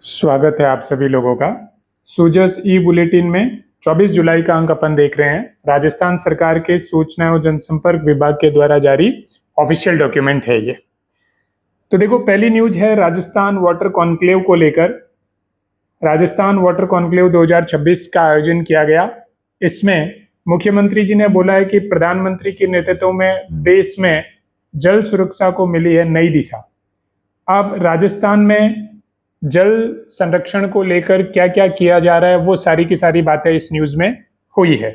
स्वागत है आप सभी लोगों का। सूजस ई बुलेटिन में 24 जुलाई का अंक अपन देख रहे हैं। राजस्थान सरकार के सूचना एवं जनसंपर्क विभाग के द्वारा जारी ऑफिशियल डॉक्यूमेंट है ये। तो देखो, पहली न्यूज है राजस्थान वाटर कॉन्क्लेव को लेकर। राजस्थान वाटर कॉन्क्लेव 2026 का आयोजन किया गया। इसमें मुख्यमंत्री जी ने बोला है कि प्रधानमंत्री के नेतृत्व में देश में जल सुरक्षा को मिली है नई दिशा। अब राजस्थान में जल संरक्षण को लेकर क्या क्या किया जा रहा है, वो सारी की सारी बातें इस न्यूज में हुई है।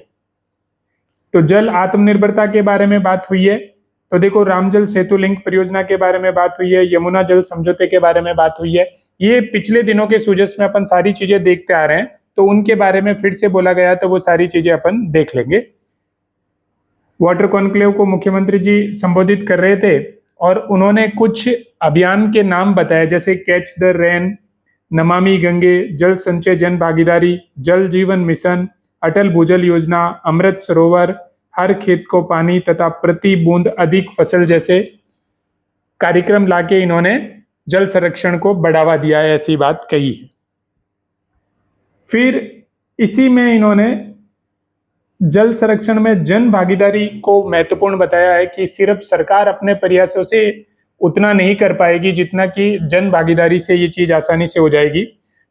तो जल आत्मनिर्भरता के बारे में बात हुई है। तो देखो, रामजल सेतु लिंक परियोजना के बारे में बात हुई है, यमुना जल समझौते के बारे में बात हुई है। ये पिछले दिनों के सूजस में अपन सारी चीजें देखते आ रहे हैं, तो उनके बारे में फिर से बोला गया, तो वो सारी चीजें अपन देख लेंगे। वाटर कॉन्क्लेव को मुख्यमंत्री जी संबोधित कर रहे थे और उन्होंने कुछ अभियान के नाम बताए, जैसे catch the rain, Namami Gange, जल संचय जन भागीदारी, जल जीवन मिशन, अटल भूजल योजना, अमृत सरोवर, हर खेत को पानी तथा प्रति बूंद अधिक फसल जैसे कार्यक्रम लाके इन्होंने जल संरक्षण को बढ़ावा दिया है, ऐसी बात कही है। फिर इसी में इन्होंने जल संरक्षण में जन भागीदारी को महत्वपूर्ण बताया है कि सिर्फ सरकार अपने प्रयासों से उतना नहीं कर पाएगी जितना कि जन भागीदारी से ये चीज आसानी से हो जाएगी।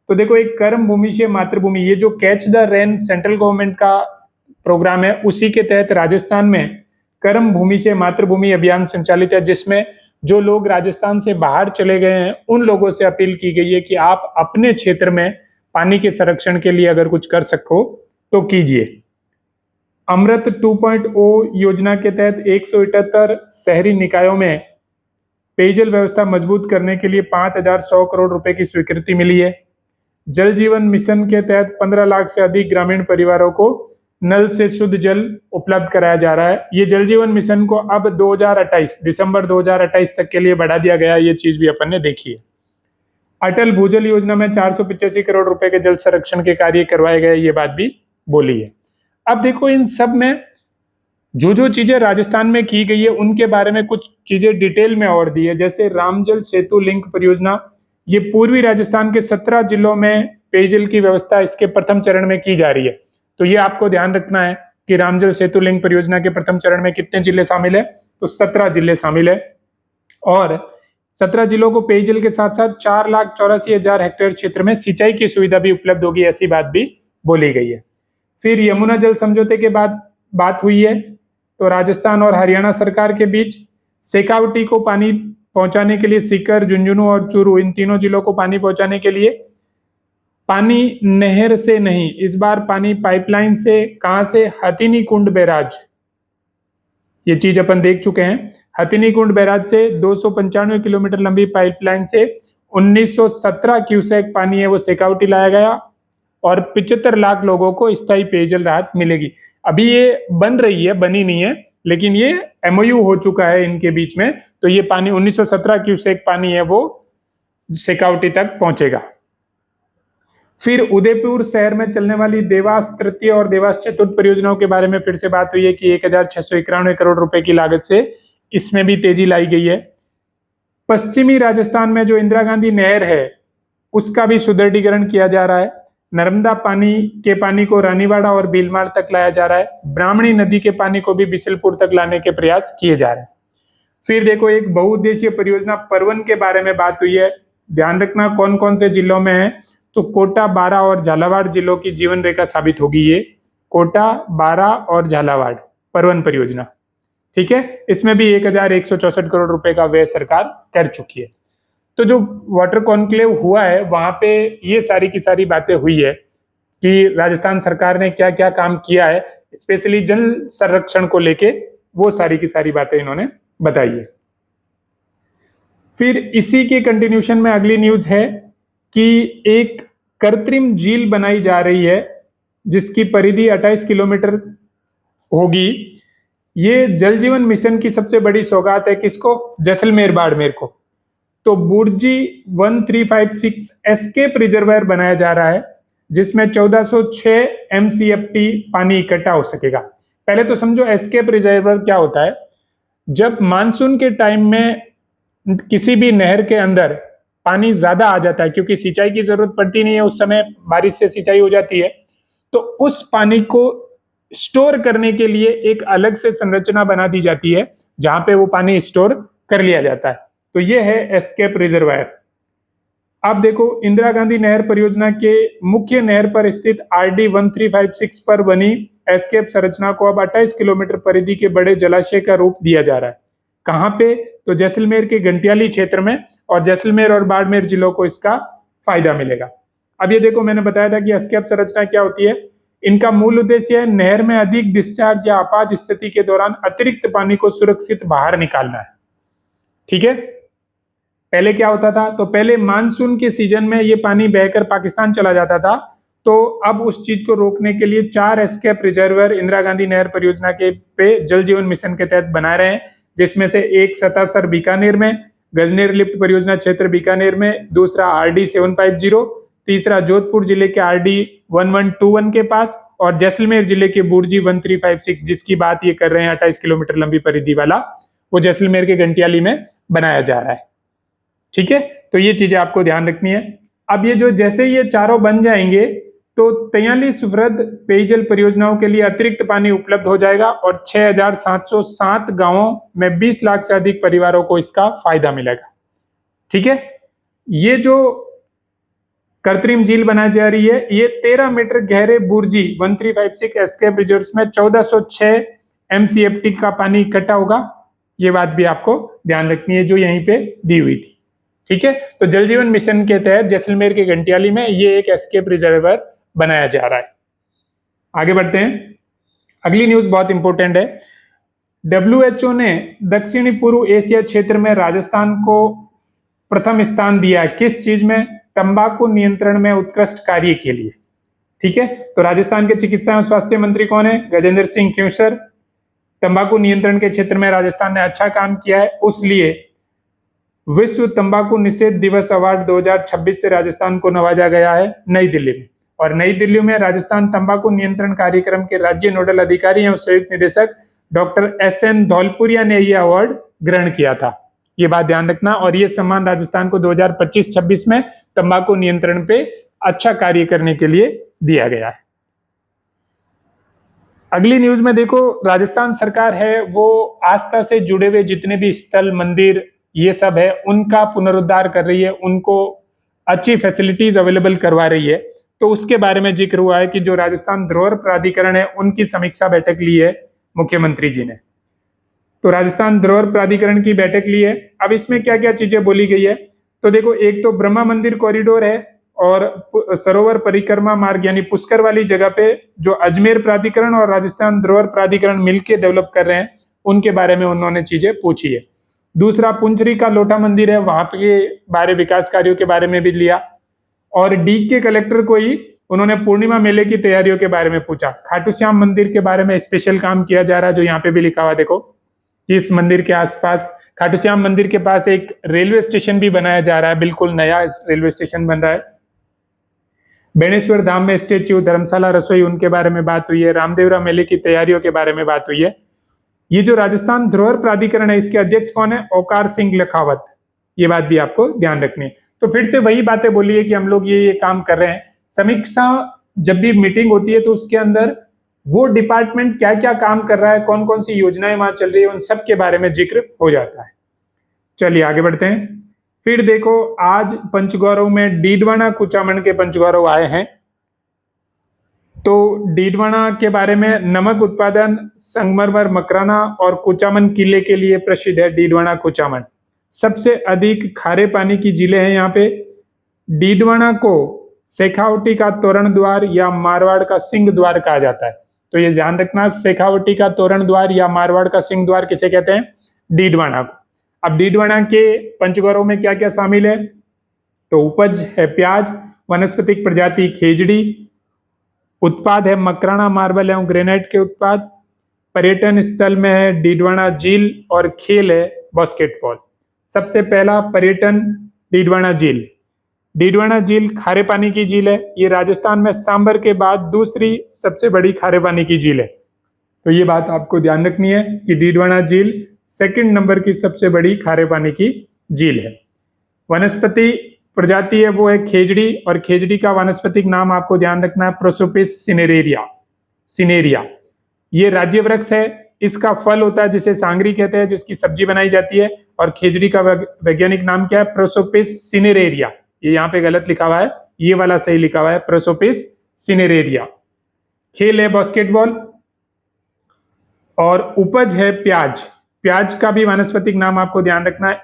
तो देखो, एक कर्म भूमि से मातृभूमि, ये जो catch the rain central government का प्रोग्राम है, उसी के तहत राजस्थान में कर्म भूमि से मातृभूमि अभियान संचालित है, जिसमें जो लोग राजस्थान से बाहर चले गए हैं उन लोगों से अपील की गई है कि आप अपने क्षेत्र में पानी के संरक्षण के लिए अगर कुछ कर सको तो कीजिए। अमृत 2.0 योजना के तहत 178 शहरी निकायों में पेयजल व्यवस्था मजबूत करने के लिए 5,100 करोड़ रुपए की स्वीकृति मिली है। जल जीवन मिशन के तहत 15 लाख से अधिक ग्रामीण परिवारों को नल से शुद्ध जल उपलब्ध कराया जा रहा है। ये जल जीवन मिशन को अब 2028 दिसंबर 2028 तक के लिए बढ़ा दिया गया। ये चीज भी अपन ने देखी है। अटल भूजल योजना में 485 करोड़ रुपए के जल संरक्षण के कार्य करवाए गए, ये बात भी बोली है। अब देखो, इन सब में जो जो चीजें राजस्थान में की गई है उनके बारे में कुछ चीजें डिटेल में और दी है। जैसे रामजल सेतु लिंक परियोजना, ये पूर्वी राजस्थान के 17 जिलों में पेयजल की व्यवस्था इसके प्रथम चरण में की जा रही है। तो ये आपको ध्यान रखना है कि रामजल सेतु लिंक परियोजना के प्रथम चरण में कितने जिले शामिल है, तो 17 जिले शामिल है। और 17 जिलों को पेयजल के साथ साथ 4,84,000 हेक्टेयर क्षेत्र में सिंचाई की सुविधा भी उपलब्ध होगी, ऐसी बात भी बोली गई है। फिर यमुना जल समझौते के बाद बात हुई है। तो राजस्थान और हरियाणा सरकार के बीच शेखावटी को पानी पहुंचाने के लिए सीकर, झुंझुनू और चूरू, इन तीनों जिलों को पानी पहुंचाने के लिए पानी नहर से नहीं, इस बार पानी पाइपलाइन से। कहां से? हथिनी कुंड बैराज, ये चीज अपन देख चुके हैं। हथिनी कुंड बैराज से 295 किलोमीटर लंबी पाइपलाइन से 1917 क्यूसेक पानी है वो शेखावटी लाया गया और 75 लाख लोगों को स्थायी पेयजल राहत मिलेगी। अभी ये बन रही है, बनी नहीं है, लेकिन ये एमओयू हो चुका है इनके बीच में। तो ये पानी 1917 क्यूसेक पानी है वो शेखावटी तक पहुंचेगा। फिर उदयपुर शहर में चलने वाली देवास तृतीय और देवास चतुर्थ परियोजनाओं के बारे में फिर से बात हुई है कि 1,691 करोड़ रुपए की लागत से इसमें भी तेजी लाई गई है। पश्चिमी राजस्थान में जो इंदिरा गांधी नहर है उसका भी सुदृढ़ीकरण किया जा रहा है। नर्मदा पानी को रानीवाड़ा और भीलमाल तक लाया जा रहा है। ब्राह्मणी नदी के पानी को भी बिशलपुर तक लाने के प्रयास किए जा रहे हैं। फिर देखो, एक बहुउद्देशीय परियोजना परवन के बारे में बात हुई है। ध्यान रखना कौन कौन से जिलों में है, तो कोटा, बारा और झालावाड़ जिलों की जीवन रेखा साबित होगी ये। कोटा, बारा और झालावाड़ परवन परियोजना, ठीक है। इसमें भी 1,164 करोड़ रुपए का व्यय सरकार कर चुकी है। तो जो वाटर कॉन्क्लेव हुआ है वहां पे ये सारी की सारी बातें हुई है कि राजस्थान सरकार ने क्या क्या काम किया है, स्पेशली जल संरक्षण को लेके, वो सारी की सारी बातें इन्होंने बताई है। फिर इसी के कंटिन्यूशन में अगली न्यूज है कि एक कृत्रिम झील बनाई जा रही है जिसकी परिधि 28 किलोमीटर होगी। ये जल जीवन मिशन की सबसे बड़ी सौगात है किसको? जैसलमेर बाड़मेर को। तो बुर्जी 1356 एस्केप रिजर्वायर बनाया जा रहा है जिसमें 1406 MCFT पानी इकट्ठा हो सकेगा। पहले तो समझो एस्केप रिजर्वायर क्या होता है। जब मानसून के टाइम में किसी भी नहर के अंदर पानी ज्यादा आ जाता है क्योंकि सिंचाई की जरूरत पड़ती नहीं है, उस समय बारिश से सिंचाई हो जाती है, तो उस पानी को स्टोर करने के लिए एक अलग से संरचना बना दी जाती है जहां पे वो पानी स्टोर कर लिया जाता है। तो ये है एस्केप रिजर्वायर। आप देखो इंदिरा गांधी नहर परियोजना के मुख्य नहर पर स्थित RD 1356 पर बनी एस्केप संरचना को अब 28 किलोमीटर परिधि के बड़े जलाशय का रूप दिया जा रहा है। कहां पे? तो जैसलमेर के घंटियाली क्षेत्र में, और जैसलमेर और बाड़मेर जिलों को इसका फायदा मिलेगा। अब ये देखो, मैंने बताया था कि एस्केप संरचना क्या होती है। इनका मूल उद्देश्य है नहर में अधिक डिस्चार्ज या आपात स्थिति के दौरान अतिरिक्त पानी को सुरक्षित बाहर निकालना है। ठीक है, पहले क्या होता था? तो पहले मानसून के सीजन में ये पानी बहकर पाकिस्तान चला जाता था, तो अब उस चीज को रोकने के लिए 4 एस्केप रिजर्वायर इंदिरा गांधी नहर परियोजना के पे जल जीवन मिशन के तहत बना रहे हैं, जिसमें से एक सतासर बीकानेर में, गजनेर लिफ्ट परियोजना क्षेत्र बीकानेर में, दूसरा RD 750, तीसरा जोधपुर जिले के RD 1121 के पास, और जैसलमेर जिले के बुर्जी 1356, जिसकी बात ये कर रहे हैं 28 किलोमीटर लंबी परिधि वाला, वो जैसलमेर के घंटियाली में बनाया जा रहा है। ठीक है, तो ये चीजें आपको ध्यान रखनी है। अब ये जो जैसे ये चारों बन जाएंगे तो 43 वृहद पेयजल परियोजनाओं के लिए अतिरिक्त पानी उपलब्ध हो जाएगा और 6,707 गांवों में 20 लाख से अधिक परिवारों को इसका फायदा मिलेगा। ठीक है, ये जो कृत्रिम झील बनाई जा रही है, ये 13 मीटर गहरे बुर्जी 1356 एस्केप रिजर्व्स में 1406 MCFT का पानी इकट्ठा होगा। ये बात भी आपको ध्यान रखनी है जो यहीं पे दी हुई थी। ठीक है, तो जल जीवन मिशन के तहत जैसलमेर के घंटियाली में ये एक एस्केप रिजर्वायर बनाया जा रहा है। आगे बढ़ते हैं, अगली न्यूज बहुत इंपॉर्टेंट है। WHO ने दक्षिणी पूर्व एशिया क्षेत्र में राजस्थान को प्रथम स्थान दिया है। किस चीज में? तंबाकू नियंत्रण में उत्कृष्ट कार्य के लिए। ठीक है, तो राजस्थान के चिकित्सा एवं स्वास्थ्य मंत्री कौन है? गजेंद्र सिंह खींवसर। तंबाकू नियंत्रण के क्षेत्र में राजस्थान ने अच्छा काम किया है, उसलिए विश्व तंबाकू निषेध दिवस अवार्ड 2026 से राजस्थान को नवाजा गया है नई दिल्ली में। और नई दिल्ली में राजस्थान तंबाकू नियंत्रण कार्यक्रम के राज्य नोडल अधिकारी एवं संयुक्त निदेशक डॉक्टर SN धौलपुरिया ने यह अवार्ड ग्रहण किया था। ये बात ध्यान रखना, और ये सम्मान राजस्थान को 2025-26 में तंबाकू नियंत्रण पे अच्छा कार्य करने के लिए दिया गया है। अगली न्यूज में देखो, राजस्थान सरकार है वो आस्था से जुड़े हुए जितने भी स्थल, मंदिर, ये सब है, उनका पुनरुद्धार कर रही है, उनको अच्छी फैसिलिटीज अवेलेबल करवा रही है। तो उसके बारे में जिक्र हुआ है कि जो राजस्थान धरोहर प्राधिकरण है उनकी समीक्षा बैठक ली है मुख्यमंत्री जी ने। तो राजस्थान धरोहर प्राधिकरण की बैठक ली है। अब इसमें क्या क्या चीजें बोली गई है? तो देखो, एक तो ब्रह्मा मंदिर कॉरिडोर है, और सरोवर परिक्रमा मार्ग यानी पुष्कर वाली जगह पे जो अजमेर प्राधिकरण और राजस्थान धरोहर प्राधिकरण मिलकर डेवलप कर रहे हैं, उनके बारे में उन्होंने चीजें पूछी है। दूसरा, पुंचरी का लोटा मंदिर है, वहां के बारे विकास कार्यों के बारे में भी लिया। और डी के कलेक्टर को ही उन्होंने पूर्णिमा मेले की तैयारियों के बारे में पूछा। खाटू श्याम मंदिर के बारे में स्पेशल काम किया जा रहा है, जो यहाँ पे भी लिखा हुआ देखो कि इस मंदिर के आसपास, खाटू श्याम मंदिर के पास एक रेलवे स्टेशन भी बनाया जा रहा है, बिल्कुल नया रेलवे स्टेशन बन रहा है। बेणेश्वर धाम में स्टेच्यू, धर्मशाला, रसोई, उनके बारे में बात हुई है। रामदेवरा मेले की तैयारियों के बारे में बात हुई है। ये जो राजस्थान धरोहर प्राधिकरण है, इसके अध्यक्ष कौन है? ओकार सिंह लखावत। ये बात भी आपको ध्यान रखनी है। तो फिर से वही बातें बोली है कि हम लोग ये काम कर रहे हैं। समीक्षा जब भी मीटिंग होती है तो उसके अंदर वो डिपार्टमेंट क्या क्या काम कर रहा है, कौन कौन सी योजनाएं वहां चल रही है, उन सब के बारे में जिक्र हो जाता है। चलिए आगे बढ़ते हैं। फिर देखो, आज पंचगौरव में डीडवाना कुचामन के पंचगौरव आए हैं। तो डीडवाना के बारे में, नमक उत्पादन, संगमरमर, मकराना और कुचामन किले के लिए प्रसिद्ध है डीडवाना कुचामन। सबसे अधिक खारे पानी की झीलें हैं यहाँ पे। डीडवाना को शेखावटी का तोरण द्वार या मारवाड़ का सिंह द्वार कहा जाता है। तो ये ध्यान रखना, शेखावटी का तोरण द्वार या मारवाड़ का सिंह द्वार किसे कहते हैं? डीडवाना को। अब डीडवाना के पंचगौरव में क्या क्या शामिल है? तो उपज है प्याज, वनस्पतिक प्रजाति खेजड़ी, उत्पाद है मकराना मार्बल एवं ग्रेनाइट के उत्पाद, पर्यटन स्थल में है डीडवाना झील, और खेल है बास्केटबॉल। सबसे पहला पर्यटन, डीडवाना झील। डीडवाना झील खारे पानी की झील है। ये राजस्थान में सांबर के बाद दूसरी सबसे बड़ी खारे पानी की झील है। तो ये बात आपको ध्यान रखनी है कि डीडवाना झील सेकंड नंबर की सबसे बड़ी खारे पानी की झील है। वनस्पति प्रजाति है वो है खेजड़ी, और खेजड़ी का वानस्पतिक नाम आपको ध्यान रखना है प्रोसोपिस सिनेरिया। ये राज्य वृक्ष है। इसका फल होता है जिसे सांगरी कहते हैं, जिसकी सब्जी बनाई जाती है। और खेजड़ी का वैज्ञानिक नाम क्या है? Prosopis cineraria. ये यहाँ पे गलत लिखा हुआ है, ये वाला सही लिखा हुआ है, प्रोसोपिस सिनेरेरिया। खेल है बास्केटबॉल, और उपज है प्याज। प्याज का भी वानस्पतिक नाम आपको ध्यान रखना है,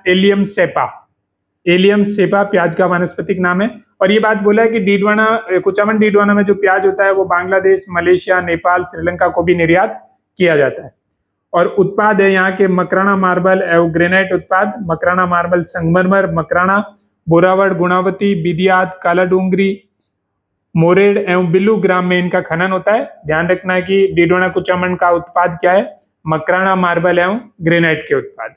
एलियम सेपा प्याज का वानस्पतिक नाम है। और ये बात बोला है कि डीडवाना, कुचामन डीडवाना में जो प्याज होता है वो बांग्लादेश, मलेशिया, नेपाल, श्रीलंका को भी निर्यात किया जाता है। और उत्पाद है यहाँ के मकराना मार्बल एवं ग्रेनाइट उत्पाद, मकराना मार्बल, संगमरमर, मकराना, बोरावड़, गुणावती, बिदियात, काला डूंगरी, मोरेड एवं बिल्लू ग्राम में इनका खनन होता है। ध्यान रखना है कि डीडवाना कुचामन का उत्पाद क्या है? मकराना मार्बल एवं ग्रेनाइट के उत्पाद।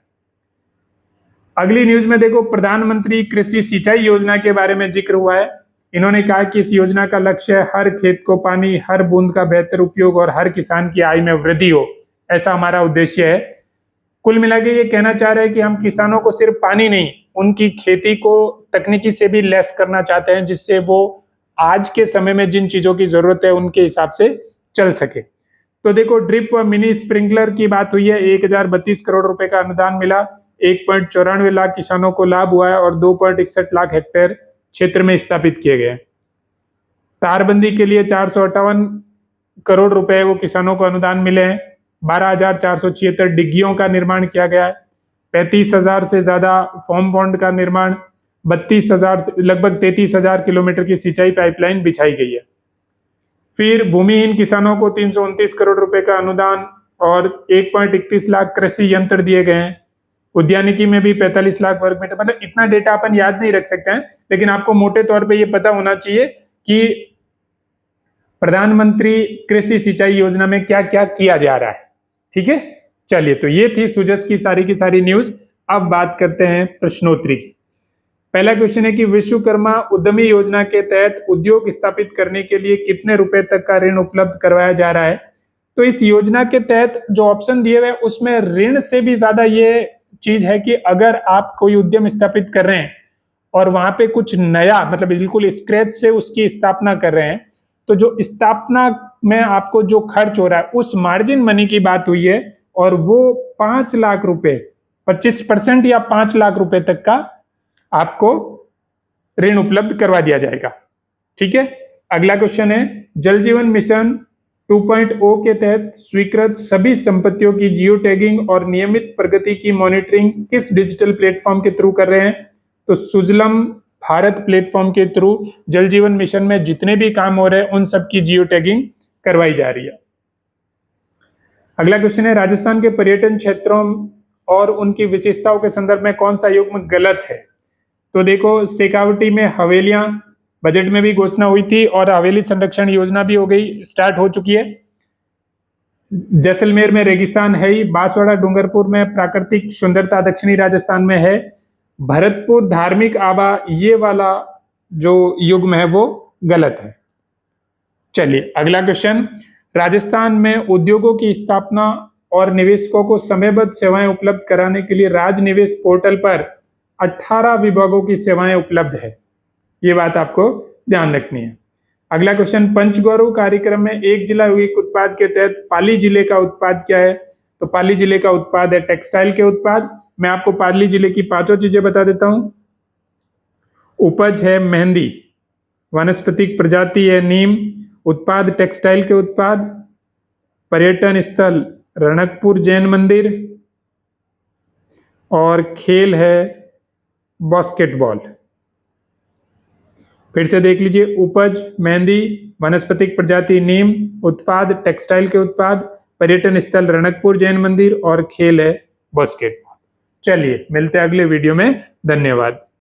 अगली न्यूज में देखो, प्रधानमंत्री कृषि सिंचाई योजना के बारे में जिक्र हुआ है। इन्होंने कहा कि इस योजना का लक्ष्य है हर खेत को पानी, हर बूंद का बेहतर उपयोग और हर किसान की आय में वृद्धि हो, ऐसा हमारा उद्देश्य है। कुल मिला के ये कहना चाह रहे हैं कि हम किसानों को सिर्फ पानी नहीं, उनकी खेती को तकनीकी से भी लैस करना चाहते हैं, जिससे वो आज के समय में जिन चीजों की जरूरत है उनके हिसाब से चल सके। तो देखो, ड्रिप व मिनी स्प्रिंकलर की बात हुई है, 1032 करोड़ रुपए का अनुदान मिला, 1.94 लाख किसानों को लाभ हुआ है और 2.61 लाख हेक्टेयर क्षेत्र में स्थापित किए गए। तारबंदी के लिए 458 करोड़ रुपए वो किसानों को अनुदान मिले हैं। 12,476 डिग्गियों का निर्माण किया गया है। 35,000 से ज्यादा फॉर्म बॉन्ड का निर्माण, 32,000 लगभग 33,000 किलोमीटर की सिंचाई पाइपलाइन बिछाई गई है। फिर भूमिहीन किसानों को 329 करोड़ रुपए का अनुदान और 1.31 लाख कृषि यंत्र दिए गए हैं। उद्यानिकी में भी 45 लाख वर्ग मीटर, मतलब इतना डेटा अपन याद नहीं रख सकते हैं, लेकिन आपको मोटे तौर पे ये पता होना चाहिए कि प्रधानमंत्री कृषि सिंचाई योजना में क्या क्या किया जा रहा है। ठीक है, चलिए, तो ये थी सुजस की सारी न्यूज। अब बात करते हैं प्रश्नोत्तरी की। पहला क्वेश्चन है कि विश्वकर्मा उद्यमी योजना के तहत उद्योग स्थापित करने के लिए कितने रुपए तक का ऋण उपलब्ध करवाया जा रहा है? तो इस योजना के तहत जो ऑप्शन दिए हुए उसमें ऋण से भी ज्यादा ये चीज है कि अगर आप कोई उद्यम स्थापित कर रहे हैं और वहां पे कुछ नया, मतलब बिल्कुल स्क्रैच से उसकी स्थापना कर रहे हैं, तो जो स्थापना में आपको जो खर्च हो रहा है उस मार्जिन मनी की बात हुई है, और वो 5 लाख रुपए, 25% या 5 लाख रुपए तक का आपको ऋण उपलब्ध करवा दिया जाएगा। ठीक है, अगला क्वेश्चन है, जल जीवन मिशन 2.0 के तहत स्वीकृत सभी संपत्तियों की जियो टैगिंग और नियमित प्रगति की मॉनिटरिंग किस डिजिटल प्लेटफॉर्म के थ्रू कर रहे हैं? तो सुजलम भारत प्लेटफॉर्म के थ्रू जल जीवन मिशन में जितने भी काम हो रहे हैं उन सब की जियो टैगिंग करवाई जा रही है। अगला क्वेश्चन है, राजस्थान के पर्यटन क्षेत्रों और उनकी विशेषताओं के संदर्भ में कौन सा युग्म गलत है? तो देखो, शेखावटी में हवेलियां बजट में भी घोषणा हुई थी और हवेली संरक्षण योजना भी हो गई, स्टार्ट हो चुकी है। जैसलमेर में रेगिस्तान है ही। बांसवाड़ा डूंगरपुर में प्राकृतिक सुंदरता दक्षिणी राजस्थान में है। भरतपुर धार्मिक आभा, ये वाला जो युग्म है वो गलत है। चलिए, अगला क्वेश्चन, राजस्थान में उद्योगों की स्थापना और निवेशकों को समयबद्ध सेवाएं उपलब्ध कराने के लिए राज निवेश पोर्टल पर 18 विभागों की सेवाएं उपलब्ध है। ये बात आपको ध्यान रखनी है। अगला क्वेश्चन, पंचगौरव कार्यक्रम में एक जिला एक उत्पाद के तहत पाली जिले का उत्पाद क्या है? तो पाली जिले का उत्पाद है टेक्सटाइल के उत्पाद। मैं आपको पाली जिले की 5 चीजें बता देता हूं। उपज है मेहंदी, वनस्पतिक प्रजाति है नीम, उत्पाद टेक्सटाइल के उत्पाद, पर्यटन स्थल रणकपुर जैन मंदिर, और खेल है बास्केटबॉल। फिर से देख लीजिए, उपज मेहंदी, वनस्पतिक प्रजाति नीम, उत्पाद टेक्सटाइल के उत्पाद, पर्यटन स्थल रणकपुर जैन मंदिर, और खेल है बास्केटबॉल। चलिए, मिलते हैं अगले वीडियो में। धन्यवाद।